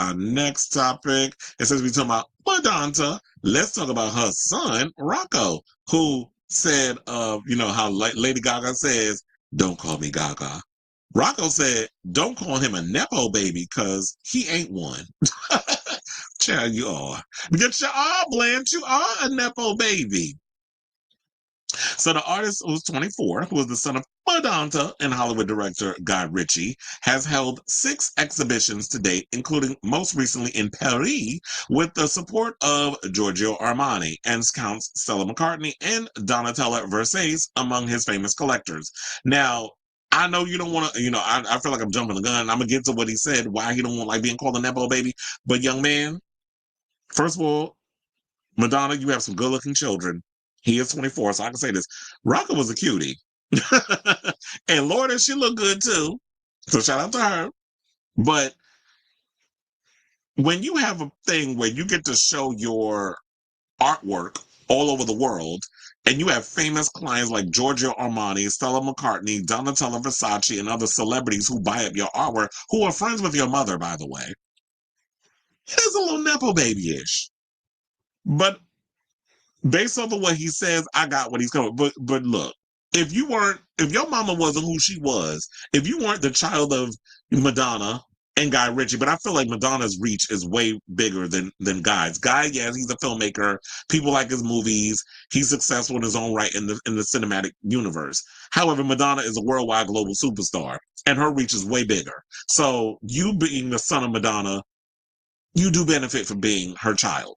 our next topic. And since we're talking about Madonna, let's talk about her son, Rocco, who said, how Lady Gaga says, don't call me Gaga. Rocco said, don't call him a Nepo baby because he ain't one. Child, you are. Because you are, Blanche. You are a Nepo baby. So the artist, who was 24, who was the son of Madonna and Hollywood director Guy Ritchie, has held 6 exhibitions to date, including most recently in Paris, with the support of Giorgio Armani and Counts Stella McCartney and Donatella Versace among his famous collectors. Now, I know you don't want to, I feel like I'm jumping the gun. I'm going to get to what he said, why he don't want like being called a Nepo baby. But young man, first of all, Madonna, you have some good looking children. He is 24, so I can say this. Rocco was a cutie. And Lord, she looked good too. So shout out to her. But when you have a thing where you get to show your artwork all over the world, and you have famous clients like Giorgio Armani, Stella McCartney, Donatella Versace, and other celebrities who buy up your artwork, who are friends with your mother, by the way, it is a little Nepo baby-ish. But based off of what he says, I got what he's coming. But look, if your mama wasn't who she was, if you weren't the child of Madonna and Guy Ritchie, but I feel like Madonna's reach is way bigger than Guy's. Guy, yes, he's a filmmaker. People like his movies. He's successful in his own right in the cinematic universe. However, Madonna is a worldwide global superstar, and her reach is way bigger. So you being the son of Madonna, you do benefit from being her child.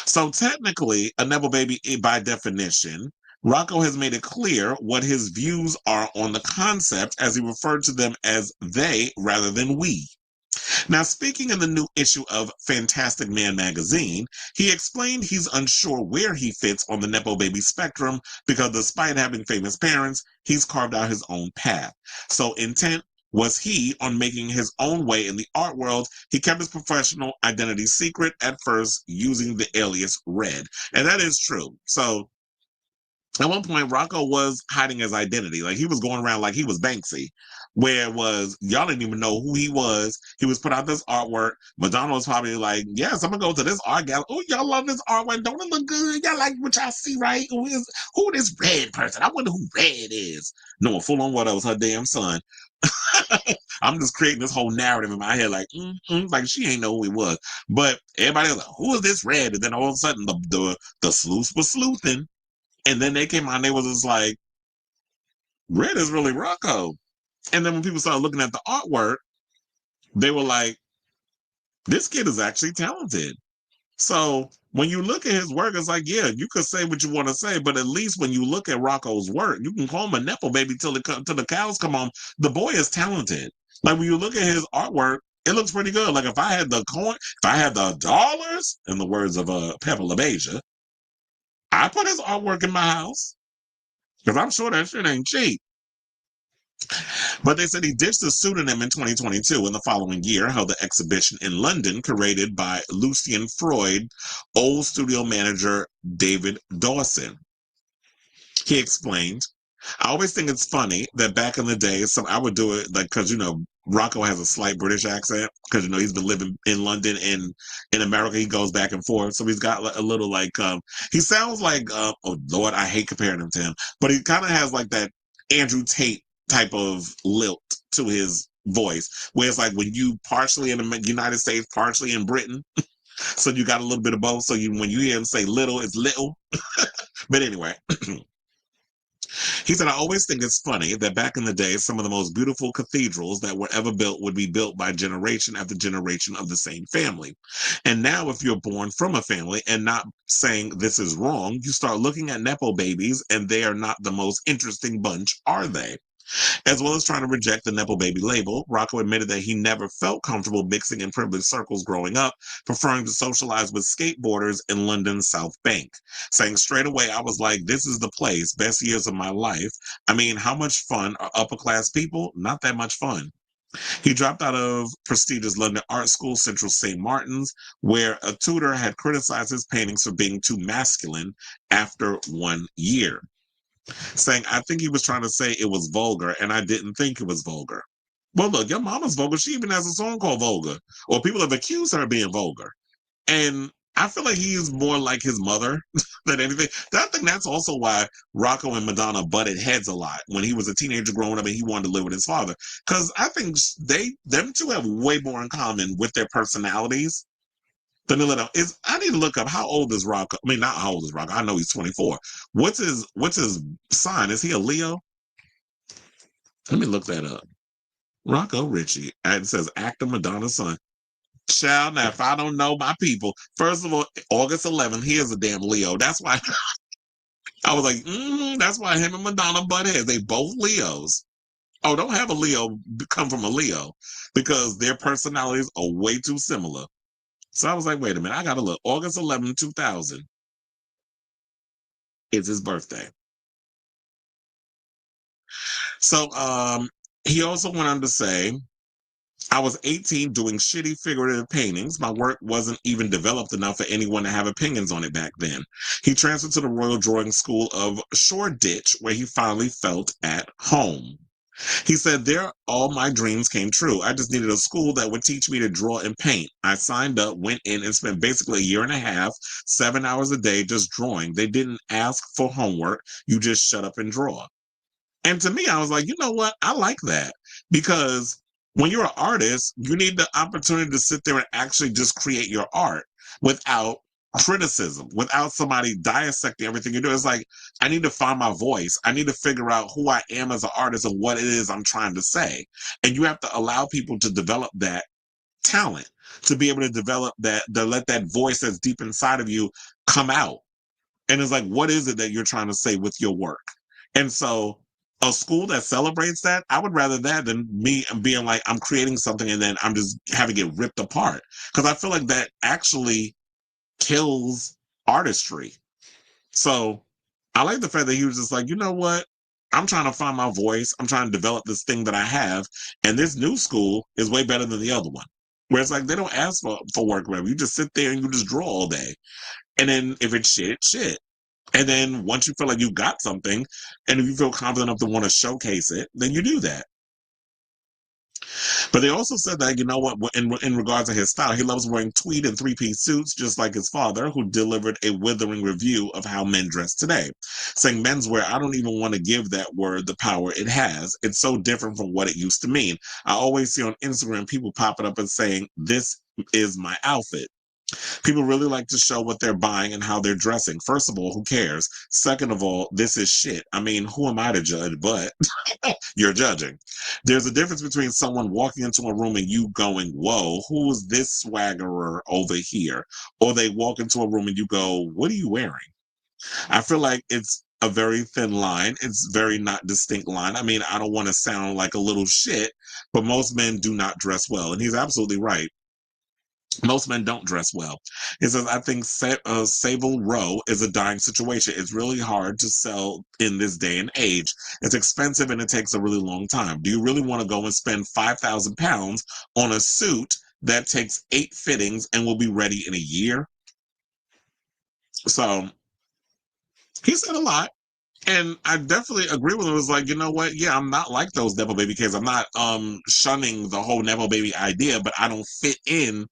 So technically, a Nepo baby, by definition, Rocco has made it clear what his views are on the concept, as he referred to them as they rather than we. Now, speaking in the new issue of Fantastic Man magazine, he explained he's unsure where he fits on the Nepo baby spectrum because despite having famous parents, he's carved out his own path. So intent was he on making his own way in the art world. He kept his professional identity secret at first using the alias Red. And that is true. So at one point, Rocco was hiding his identity. Like he was going around like he was Banksy, where it was, y'all didn't even know who he was. He was put out this artwork. Madonna was probably like, yes, I'm going to go to this art gallery. Oh, y'all love this artwork. Don't it look good? Y'all like what y'all see, right? Who this Red person? I wonder who Red is. No, full on what? It was her damn son. I'm just creating this whole narrative in my head, like, like she ain't know who he was. But everybody was like, who is this Red? And then all of a sudden, the sleuths were sleuthing. And then they came out and they was just like, Red is really Rocco. And then when people started looking at the artwork, they were like, this kid is actually talented. So when you look at his work, it's like, yeah, you could say what you want to say, but at least when you look at Rocco's work, you can call him a Nepo baby till the cows come home. The boy is talented. Like when you look at his artwork, it looks pretty good. Like if I had the coin, if I had the dollars, in the words of Pepper LaBeija, I put his artwork in my house because I'm sure that shit ain't cheap. But they said he ditched the pseudonym in 2022 and the following year held the exhibition in London curated by Lucian Freud, old studio manager David Dawson. He explained, I always think it's funny that back in the day, I would do it like, because, Rocco has a slight British accent because, he's been living in London and in America. He goes back and forth. So he's got a little like, he sounds like, oh Lord, I hate comparing him to him, but he kind of has like that Andrew Tate type of lilt to his voice, where it's like when you partially in the United States, partially in Britain. So you got a little bit of both. So when you hear him say little, it's little. But anyway, he said, I always think it's funny that back in the day, some of the most beautiful cathedrals that were ever built would be built by generation after generation of the same family. And now if you're born from a family and not saying this is wrong, you start looking at Nepo babies and they are not the most interesting bunch, are they? As well as trying to reject the Nepo baby label, Rocco admitted that he never felt comfortable mixing in privileged circles growing up, preferring to socialize with skateboarders in London's South Bank, saying straight away, I was like, this is the place, best years of my life. I mean, how much fun are upper class people? Not that much fun. He dropped out of prestigious London art school, Central St. Martin's, where a tutor had criticized his paintings for being too masculine after 1 year, saying, I think he was trying to say it was vulgar, and I didn't think it was vulgar. Well, look, your mama's vulgar. She even has a song called Vulgar, or people have accused her of being vulgar. And I feel like he's more like his mother than anything. I think that's also why Rocco and Madonna butted heads a lot when he was a teenager growing up and he wanted to live with his father. Because I think them two have way more in common with their personalities than the little. I need to look up how old is Rocco. I mean, not how old is Rocco. I know he's 24. What's his sign? Is he a Leo? Let me look that up. Rocco Ritchie. And it says actor Madonna's son. Child, now if I don't know my people, first of all, August 11th, he is a damn Leo. That's why I was like, that's why him and Madonna butt heads. They both Leos. Oh, don't have a Leo come from a Leo because their personalities are way too similar. So I was like, wait a minute, I gotta look. August 11th, 2000 is his birthday. So he also went on to say, I was 18 doing shitty figurative paintings. My work wasn't even developed enough for anyone to have opinions on it back then. He transferred to the Royal Drawing School of Shoreditch, where he finally felt at home. He said, there, all my dreams came true. I just needed a school that would teach me to draw and paint. I signed up, went in, and spent basically a year and a half, 7 hours a day, just drawing. They didn't ask for homework. You just shut up and draw. And to me, I was like, you know what? I like that because when you're an artist, you need the opportunity to sit there and actually just create your art without criticism, without somebody dissecting everything you do. It's like, I need to find my voice. I need to figure out who I am as an artist and what it is I'm trying to say. And you have to allow people to develop that talent, to be able to develop that, to let that voice that's deep inside of you come out. And it's like, what is it that you're trying to say with your work? And so a school that celebrates that, I would rather that than me being like, I'm creating something and then I'm just having it ripped apart. Because I feel like that actually kills artistry. So I like the fact that he was just like, you know what? I'm trying to find my voice. I'm trying to develop this thing that I have. And this new school is way better than the other one. Where it's like they don't ask for work, whatever. You just sit there and you just draw all day. And then if it's shit, it's shit. And then once you feel like you got something, and if you feel confident enough to want to showcase it, then you do that. But they also said that, you know what, in regards to his style, he loves wearing tweed and three-piece suits, just like his father, who delivered a withering review of how men dress today, saying menswear, I don't even want to give that word the power it has. It's so different from what it used to mean. I always see on Instagram people popping up and saying, this is my outfit. People really like to show what they're buying and how they're dressing. First of all, who cares? Second of all, this is shit. I mean, who am I to judge? But you're judging. There's a difference between someone walking into a room and you going, whoa, who is this swaggerer over here? Or they walk into a room and you go, what are you wearing? I feel like it's a very thin line. It's very not distinct line. I mean, I don't want to sound like a little shit, but most men do not dress well. And he's absolutely right. Most men don't dress well. He says, I think Savile Row is a dying situation. It's really hard to sell in this day and age. It's expensive and it takes a really long time. Do you really want to go and spend £5,000 on a suit that takes 8 fittings and will be ready in a year? So he said a lot. And I definitely agree with him. It was like, you know what? Yeah, I'm not like those Nepo baby kids. I'm not shunning the whole Nepo baby idea, but I don't fit in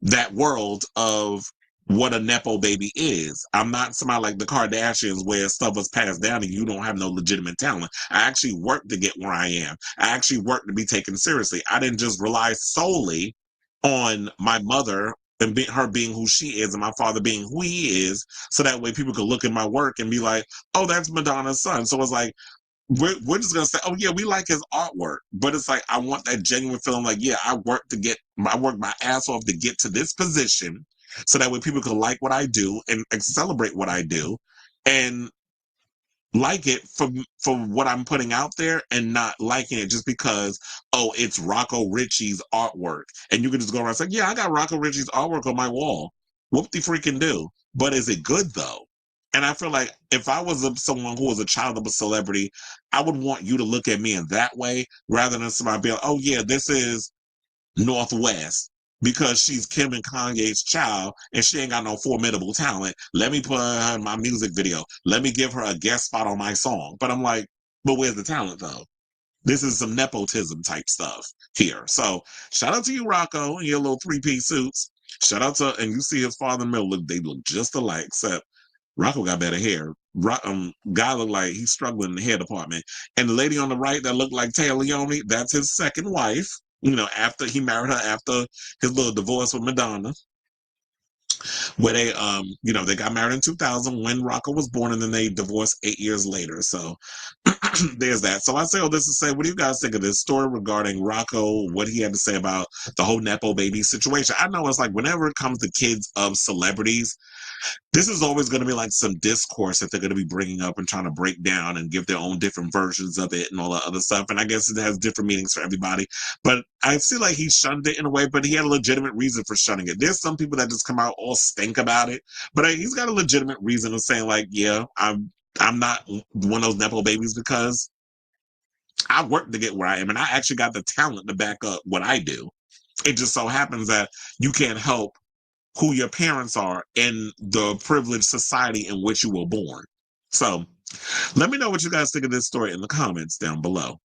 that world of what a Nepo baby is. I'm not somebody like the Kardashians where stuff was passed down and you don't have no legitimate talent. I actually worked to get where I am. I actually worked to be taken seriously. I didn't just rely solely on my mother and her being who she is and my father being who he is, so that way people could look at my work and be like, oh, that's Madonna's son. So it's like, we're just gonna say, oh yeah, we like his artwork, but it's like I want that genuine feeling, like yeah, I worked my ass off to get to this position, so that way people can like what I do and celebrate what I do, and like it for what I'm putting out there, and not liking it just because it's Rocco Ritchie's artwork, and you can just go around and say, yeah, I got Rocco Ritchie's artwork on my wall. Whoop de freaking do. But is it good though? And I feel like if I was someone who was a child of a celebrity, I would want you to look at me in that way rather than somebody being like, oh yeah, this is Northwest because she's Kim and Kanye's child and she ain't got no formidable talent. Let me put her in my music video. Let me give her a guest spot on my song. But I'm like, but where's the talent though? This is some nepotism type stuff here. So shout out to you, Rocco, and your little three-piece suits. Shout out to, and you see his father and Mel, they look just alike, except Rocco got better hair. Guy looked like he's struggling in the hair department. And the lady on the right that looked like Taylor Leone, that's his second wife. After he married her after his little divorce with Madonna, where they got married in 2000 when Rocco was born, and then they divorced 8 years later. So there's that. So I say all this to say, what do you guys think of this story regarding Rocco, what he had to say about the whole Nepo baby situation? I know it's like whenever it comes to kids of celebrities, this is always going to be like some discourse that they're going to be bringing up and trying to break down and give their own different versions of it and all that other stuff. And I guess it has different meanings for everybody. But I feel like he shunned it in a way, but he had a legitimate reason for shunning it. There's some people that just come out all stink about it, but he's got a legitimate reason of saying like, yeah, I'm not one of those Nepo babies because I worked to get where I am, and I actually got the talent to back up what I do. It just so happens that you can't help who your parents are in the privileged society in which you were born. So let me know what you guys think of this story in the comments down below.